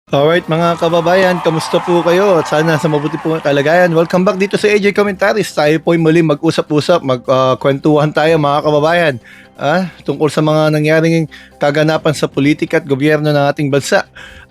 Alright mga kababayan, kamusta po kayo? At sana sa mabuti po ang kalagayan. Welcome back dito sa AJ Commentaries. Tayo po ay muli mag-usap-usap, magkwentuhan tayo mga kababayan. Tungkol sa mga nangyaring kaganapan sa politika at gobyerno ng ating bansa.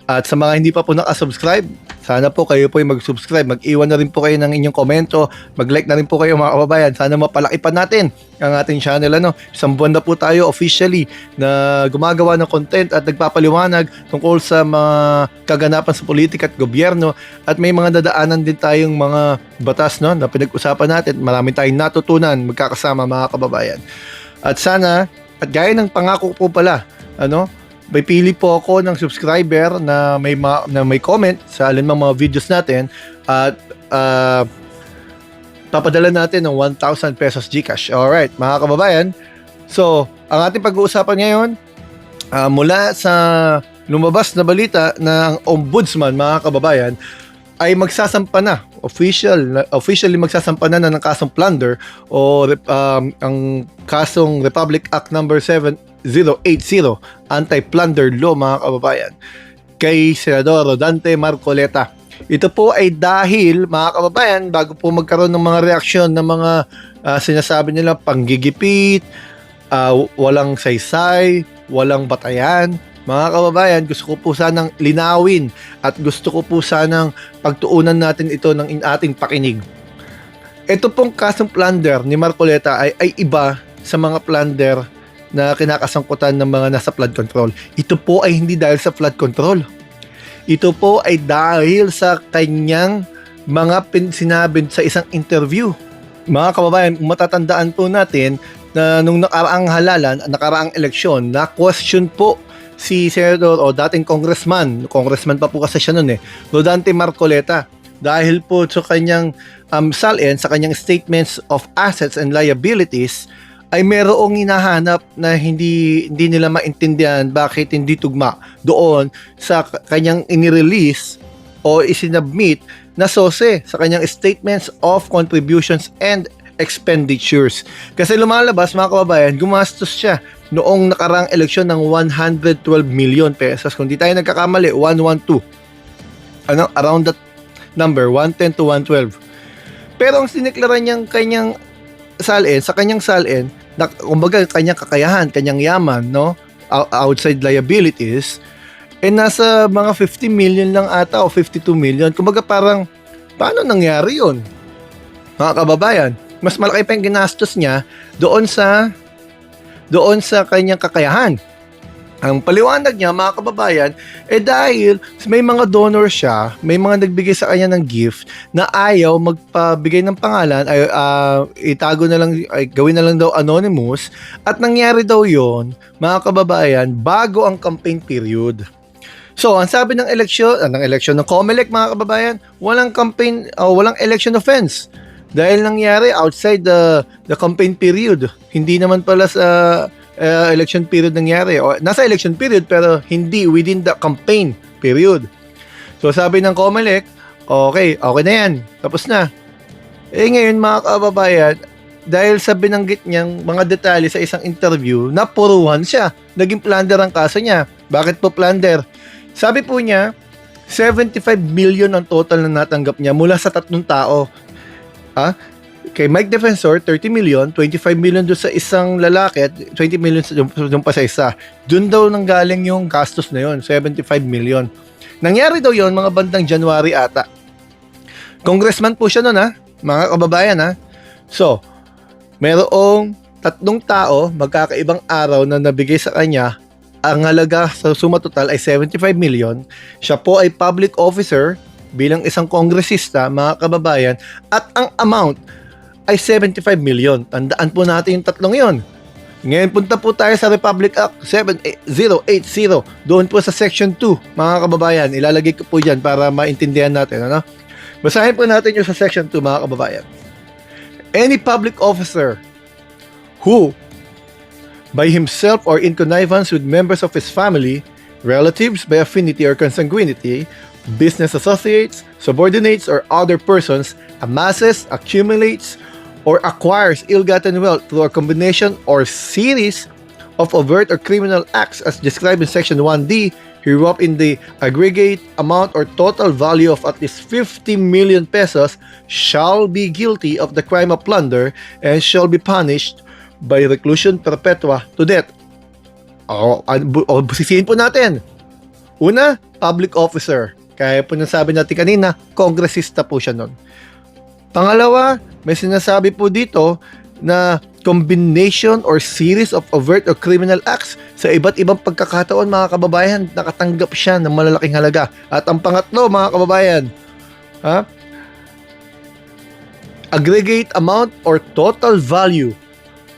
At sa mga hindi pa po nakasubscribe, sana po kayo po ay mag-subscribe. Mag-iwan na rin po kayo ng inyong komento. Mag-like na rin po kayo mga kababayan. Sana mapalaki pa natin ang ating channel. Isang buwan na po tayo officially na gumagawa ng content at nagpapaliwanag tungkol sa mga kaganapan sa politika at gobyerno. At may mga dadaanan din tayong mga batas na pinag-usapan natin. Marami tayong natutunan magkakasama mga kababayan. At sana, at gaya ng pangako po pala, may pili po ako ng subscriber na may comment sa alinmang mga videos natin at papadala natin ng 1,000 pesos GCash. Alright, mga kababayan. So, ang ating pag-uusapan ngayon mula sa lumabas na balita na ang ombudsman, mga kababayan, ay magsasampa na, officially magsasampa na ng kasong plunder o ang kasong Republic Act number 7080 Anti-Plunder Law, mga kababayan, kay Senador Rodante Marcoleta. Ito po ay dahil, mga kababayan, bago po magkaroon ng mga reaksyon ng mga sinasabi nila panggigipit, walang saysay, walang batayan. Mga kababayan, gusto ko po sanang linawin at gusto ko po sanang pagtuunan natin ito ng ating pakinig. Ito pong kasong plunder ni Marcoleta ay iba sa mga plunder na kinakasangkutan ng mga nasa flood control. Ito po ay hindi dahil sa flood control. Ito po ay dahil sa kanyang mga sinabi sa isang interview. Mga kababayan, kung matatandaan po natin na nung nakaraang eleksyon, na question po si Senador o dating congressman pa po kasi siya noon Rodante Marcoleta, dahil po sa kanyang salin, sa kanyang statements of assets and liabilities, ay merong hinahanap na hindi nila maintindihan bakit hindi tugma doon sa kanyang inirelease o isinabmit na SOSE sa kanyang statements of contributions and expenditures. Kasi lumalabas, mga kababayan, gumastos siya noong nakarang eleksyon ng 112 million pesos. Kung di tayo nagkakamali, 112. Around that number, 110 to 112. Pero ang siniklara niyang kanyang salin, sa kanyang salin, kumbaga kanyang kakayahan, kanyang yaman, outside liabilities, nasa mga 50 million lang ata o 52 million. Kumbaga parang, paano nangyari yun? Mga kababayan, mas malaki pa yung ginastos niya doon sa kanyang kakayahan. Ang paliwanag niya, mga kababayan, dahil may mga donor siya, may mga nagbigay sa kanya ng gift na ayaw magpabigay ng pangalan, itago na lang, gawin na lang daw anonymous, at nangyari daw yon, mga kababayan, bago ang campaign period. So, ang sabi ng eleksyon ng COMELEC, mga kababayan, walang campaign, walang election offense. Dahil nangyari outside the campaign period. Hindi naman pala sa election period nangyari. O, nasa election period pero hindi within the campaign period. So sabi ng COMELEC, okay na yan. Tapos na. Ngayon, mga kababayan, dahil sa binanggit niyang mga detalye sa isang interview, napuruhan siya. Naging plunder ang kaso niya. Bakit po plunder? Sabi po niya, 75 million ang total na natanggap niya mula sa 3 tao. Kay Mike Defensor, 30 million, 25 million doon sa isang lalaki at 20 million doon pa sa isa. Doon daw nanggaling yung gastos na yon, 75 million. Nangyari daw yon mga bandang January ata. Congressman po siya noon, mga kababayan. So, merong 3 tao, magkakaibang araw na nabigay sa kanya. Ang halaga sa suma total ay 75 million. Siya po ay public officer bilang isang kongresista, mga kababayan, at ang amount ay 75 million. Tandaan po natin yung 3 yon. Ngayon punta po tayo sa Republic Act 7080. Doon po sa Section 2, mga kababayan. Ilalagay ko po dyan para maintindihan natin. Basahin po natin yung sa Section 2, mga kababayan. Any public officer who, by himself or in connivance with members of his family, relatives by affinity or consanguinity, business associates, subordinates, or other persons, amasses, accumulates, or acquires ill-gotten wealth through a combination or series of overt or criminal acts as described in Section 1D, hereof in the aggregate amount or total value of at least 50 million pesos shall be guilty of the crime of plunder and shall be punished by reclusion perpetua to death. Busisiin po natin. Una, public officer. Kaya po nasabi natin kanina, kongresista po siya nun. Pangalawa, may sinasabi po dito na combination or series of overt or criminal acts. Sa iba't ibang pagkakataon, mga kababayan, nakatanggap siya ng malalaking halaga. At ang pangatlo, mga kababayan, aggregate amount or total value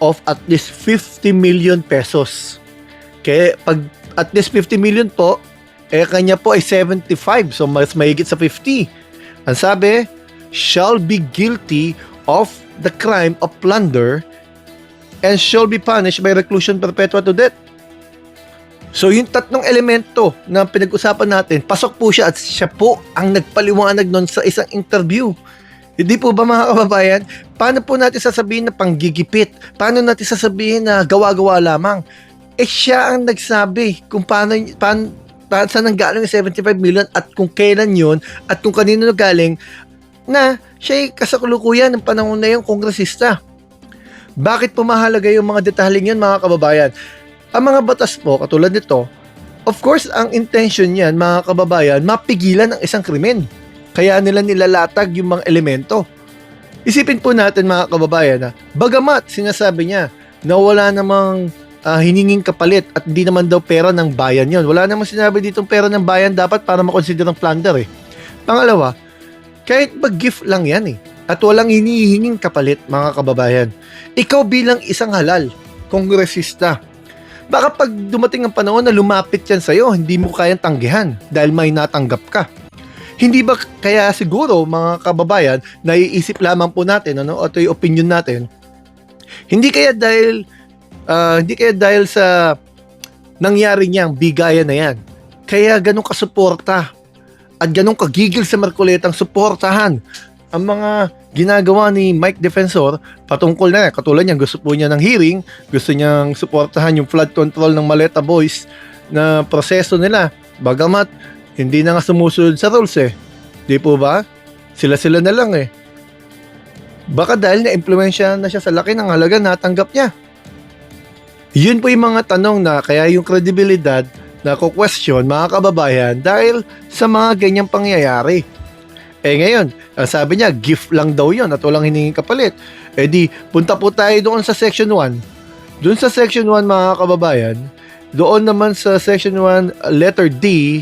of at least 50 million pesos. Kaya pag at least 50 million po, kanya po ay 75, so mas mahigit sa 50. Ang sabi, shall be guilty of the crime of plunder and shall be punished by reclusion perpetua to death. So yung tatlong elemento na pinag-usapan natin, pasok po siya at siya po ang nagpaliwanag nun sa isang interview. Hindi po ba, mga kababayan? Paano po natin sasabihin na panggigipit? Paano natin sasabihin na gawa-gawa lamang? Siya ang nagsabi kung saan nanggaling yung 75 million at kung kailan yun at kung kanino nanggaling, na siya'y kasakulukuyan ng panahon na yung kongresista. Bakit po mahalaga yung mga detaleng yun, mga kababayan? Ang mga batas po, katulad nito, of course, ang intention niyan, mga kababayan, mapigilan ang isang krimen. Kaya nila nilalatag yung mga elemento. Isipin po natin, mga kababayan, na bagamat sinasabi niya na wala namang hininging kapalit at hindi naman daw pera ng bayan yon. Wala namang sinabi ditong pera ng bayan dapat para makonsider ng plunder eh. Pangalawa, kahit gift lang yan eh, at walang hinihinging kapalit, mga kababayan, ikaw bilang isang halal, kongresista, baka pag dumating ang panahon na lumapit yan sa'yo, hindi mo kayang tanggihan dahil may natanggap ka. Hindi ba kaya siguro, mga kababayan, naiisip lamang po natin, o ito yung opinion natin, hindi kaya dahil sa nangyari niyang bigayan na yan, kaya ganun kasuporta at ganun kagigil sa Marcoletang suportahan ang mga ginagawa ni Mike Defensor patungkol na, katulad niyan, gusto po niya ng hearing, gusto niyang suportahan yung flood control ng Maleta Boys na proseso nila, bagamat hindi na nga sumusunod sa rules eh. Di po ba? Sila-sila na lang eh. Baka dahil na-impluensya na siya sa laki ng halaga na natanggap niya. Yun po yung mga tanong na kaya yung kredibilidad na ko-question, mga kababayan, dahil sa mga ganyang pangyayari. Ngayon, sabi niya, gift lang daw yun at walang hiningin kapalit. Di, punta po tayo doon sa section 1. Doon sa section 1, mga kababayan, doon naman sa section 1, letter D,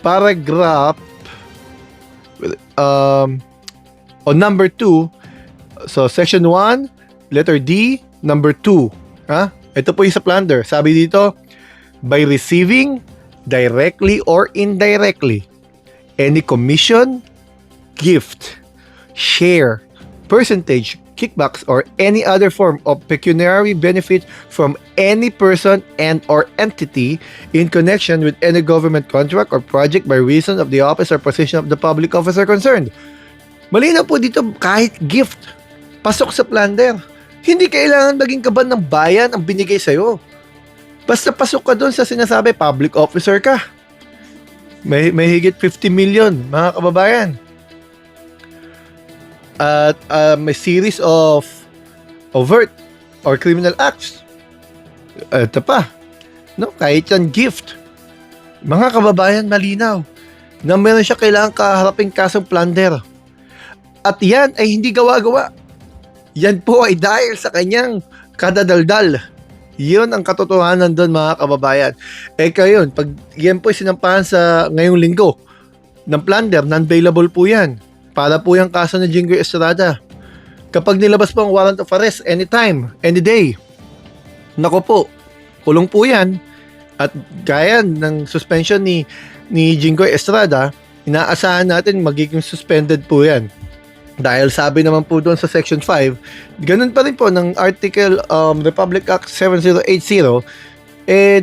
paragraph, on number 2, so section 1, letter D, number 2, ito po yung sa plunder. Sabi dito, by receiving directly or indirectly any commission, gift, share, percentage, kickbacks, or any other form of pecuniary benefit from any person and or entity in connection with any government contract or project by reason of the office or position of the public officer concerned. Malinaw po dito, kahit gift, pasok sa plunder. Hindi kailangan maging kaban ng bayan ang binigay sa'yo. Basta pasok ka doon sa sinasabi, public officer ka. May higit 50 million, mga kababayan. At may series of overt or criminal acts. Ito pa, kahit yan gift. Mga kababayan, malinaw na meron siya kailangan kaharaping kasong plunder. At yan ay hindi gawa-gawa. Yan po ay dahil sa kanyang kadadaldal. Yun ang katotohanan doon, mga kababayan. Kayon, pag yan po sinampahan sa ngayong linggo ng plunder, non-bailable po yan. Para po yung kaso ni Jinggoy Estrada. Kapag nilabas po ang warrant of arrest, anytime, any day, nako po, kulong po yan. At gaya ng suspension ni Jinggoy Estrada, inaasahan natin magiging suspended po yan. Dahil sabi naman po doon sa Section 5, ganun pa rin po ng Article Republic Act 7080,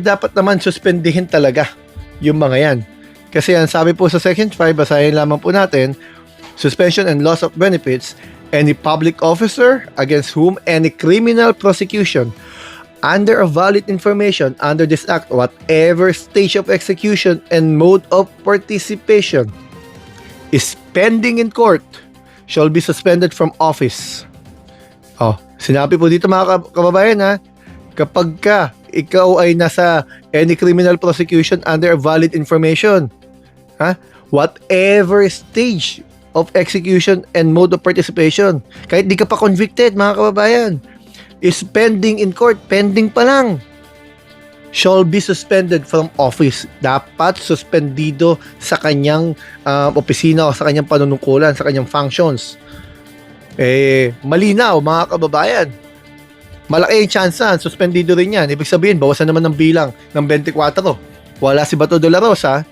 dapat naman suspendihin talaga yung mga yan. Kasi yan, sabi po sa Section 5, basahin lamang po natin, suspension and loss of benefits, any public officer against whom any criminal prosecution under a valid information under this act, whatever stage of execution and mode of participation is pending in court shall be suspended from office. Oh, sinabi po dito mga kababayan ha, kapag ikaw ay nasa any criminal prosecution under a valid information, whatever stage of execution and mode of participation, kahit di ka pa convicted mga kababayan, is pending in court, pending pa lang, shall be suspended from office. Dapat suspendido sa kanyang opisina o sa kanyang panunungkulan, sa kanyang functions. Malinaw mga kababayan. Malaki yung chance na suspendido rin yan. Ibig sabihin, bawasan naman ng bilang ng 24. Wala si Bato de la Rosa,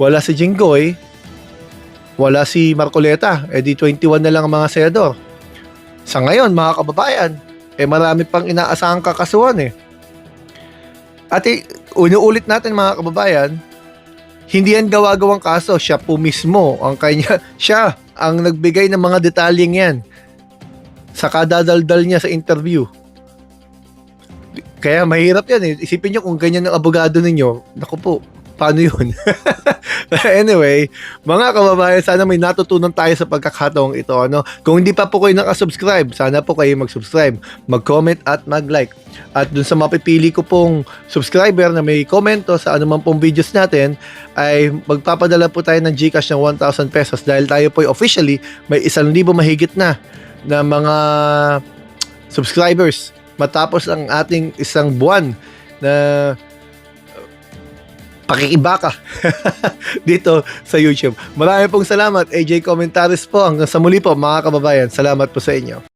wala si Jinggoy, wala si Marcoleta. Di 21 na lang ang mga senador. Sa ngayon, mga kababayan, marami pang inaasahang kakasuhan At unuulit natin mga kababayan, hindi yan gawa-gawang kaso. Siya po mismo, siya ang nagbigay ng mga detalyeng yan sa kadadaldal niya sa interview. Kaya mahirap yan Isipin nyo kung ganyan ang abogado ninyo, naku po, paano yun? Anyway, mga kababayan, sana may natutunan tayo sa pagkakataong ito. Kung hindi pa po kayo nakasubscribe, sana po kayo mag-subscribe, mag-comment at mag-like. At dun sa mapipili ko pong subscriber na may komento sa anumang pong videos natin, ay magpapadala po tayo ng GCash ng 1,000 pesos dahil tayo po officially may 1,000 mahigit na mga subscribers matapos ang ating isang buwan na pakikibaka dito sa YouTube. Maraming pong salamat, AJ Commentaries po. Hanggang sa muli po mga kababayan. Salamat po sa inyo.